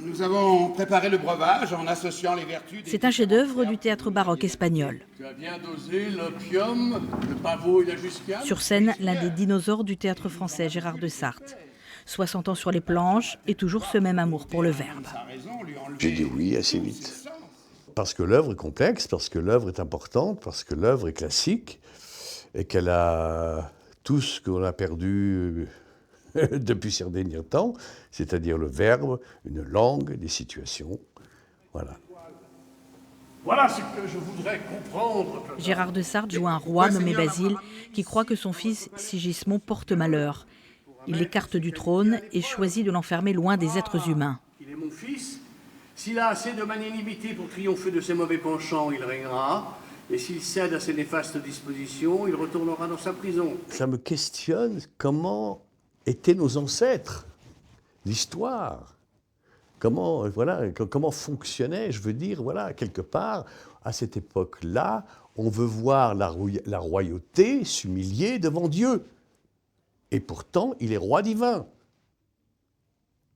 Nous avons préparé le breuvage en associant les vertus... C'est un chef-d'œuvre du théâtre baroque espagnol. Tu as bien dosé l'opium, le pavot et la jusquiame. Sur scène, l'un des dinosaures du théâtre français, Gérard de Sarthe. 60 ans sur les planches et toujours ce même amour pour le verbe. J'ai dit oui assez vite. Parce que l'œuvre est complexe, parce que l'œuvre est importante, parce que l'œuvre est classique et qu'elle a tout ce qu'on a perdu depuis ces derniers temps, c'est-à-dire le verbe, une langue, des situations. Voilà. Voilà ce que je voudrais comprendre. Gérard de Sarthe joue un roi nommé Basile qui croit que son fils Sigismond porte malheur. Il l'écarte du trône et choisit de l'enfermer loin des êtres humains. Il est mon fils. S'il a assez de magnanimité pour triompher de ses mauvais penchants, il régnera. Et s'il cède à ses néfastes dispositions, il retournera dans sa prison. Ça me questionne comment étaient nos ancêtres, l'histoire. Comment fonctionnait, je veux dire, voilà, quelque part, à cette époque-là, on veut voir la royauté s'humilier devant Dieu. Et pourtant, il est roi divin.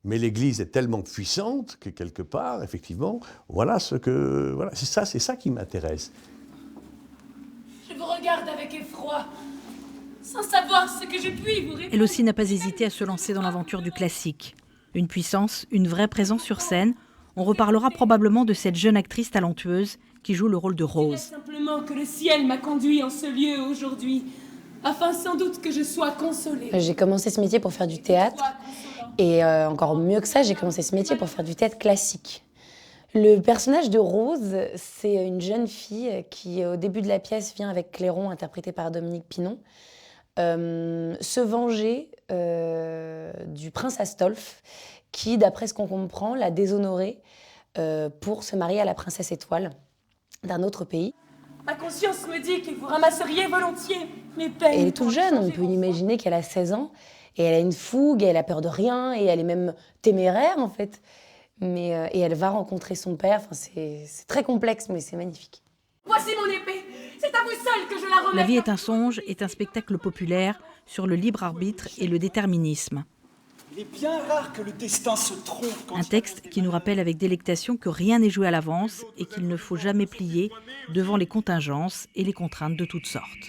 Mais l'Église est tellement puissante que quelque part, effectivement, c'est ça qui m'intéresse. Je vous regarde avec effroi, sans savoir ce que je puis vous répondre. Elle aussi n'a pas hésité à se lancer dans l'aventure du classique. Une puissance, une vraie présence sur scène. On reparlera probablement de cette jeune actrice talentueuse qui joue le rôle de Rose. Simplement que le ciel m'a conduit en ce lieu aujourd'hui, afin sans doute que je sois consolée. J'ai commencé ce métier pour faire du théâtre. Et encore mieux que ça, j'ai commencé ce métier pour faire du théâtre classique. Le personnage de Rose, c'est une jeune fille qui, au début de la pièce, vient avec Clairon, interprété par Dominique Pinon, se venger du prince Astolphe, qui, d'après ce qu'on comprend, l'a déshonorée pour se marier à la princesse Étoile d'un autre pays. Ma conscience me dit que vous ramasseriez volontiers mes peines. Et elle est toute jeune, on peut imaginer qu'elle a 16 ans, et elle a une fougue, et elle a peur de rien, et elle est même téméraire en fait. Et elle va rencontrer son père, enfin, c'est très complexe, mais c'est magnifique. Voici mon épée, c'est à vous seul que je la remets. La vie est un songe est un spectacle populaire sur le libre arbitre et le déterminisme. Il est bien rare que le destin se trompe. Un texte qui nous rappelle avec délectation que rien n'est joué à l'avance et qu'il ne faut jamais plier devant les contingences et les contraintes de toutes sortes.